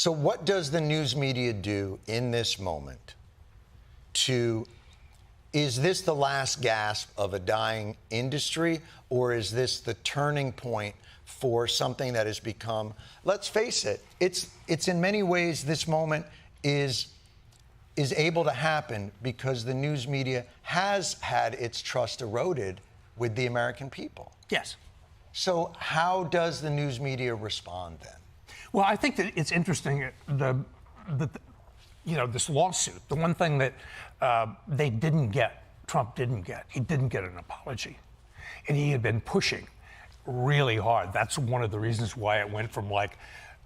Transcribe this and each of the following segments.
So what does the news media do in this moment is this the last gasp of a dying industry, or is this the turning point for something that has become, let's face it, it's in many ways this moment is able to happen because the news media has had its trust eroded with the American people. Yes. So how does the news media respond then? Well, I think that it's interesting, this lawsuit, the one thing that Trump didn't get, he didn't get an apology. And he had been pushing really hard. That's one of the reasons why it went from like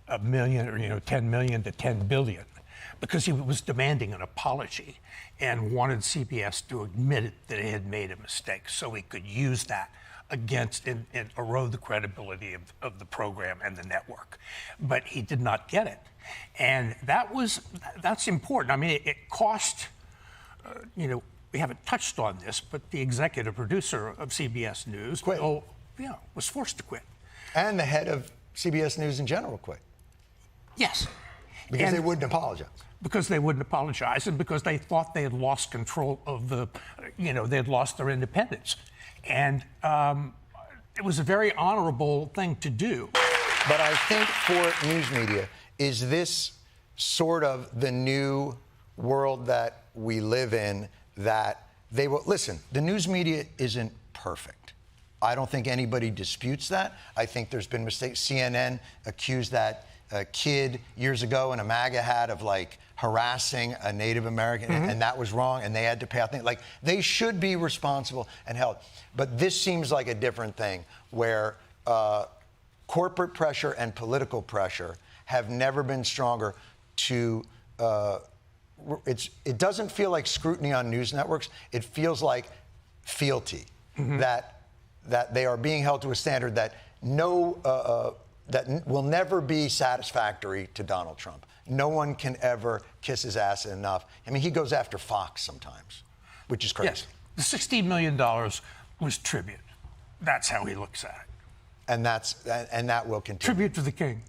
$1 million or 10 million to 10 billion, because he was demanding an apology and wanted CBS to admit that it had made a mistake so he could use that against and erode the credibility of the program and the network. But he did not get it. And that's important. I mean, it cost, we haven't touched on this, but the executive producer of CBS News quit. Was forced to quit. And the head of CBS News in general quit. Yes. Because they wouldn't apologize. Because they wouldn't apologize, and because they thought they had lost control of they had lost their independence. And it was a very honorable thing to do. But I think for news media, is this sort of the new world that we live in, that they will, listen, the news media isn't perfect. I don't think anybody disputes that. I think there's been mistakes. CNN accused that kid years ago in a MAGA hat of harassing a Native American, and that was wrong, and they had to pay out things. They should be responsible and held. But this seems like a different thing where corporate pressure and political pressure have never been stronger to, it doesn't feel like scrutiny on news networks. It feels like fealty, that they are being held to a standard that that will never be satisfactory to Donald Trump. No one can ever kiss his ass enough. I mean, he goes after Fox sometimes, which is crazy. Yes. The $16 million was tribute. That's how he looks at it. And that will continue. Tribute to the king.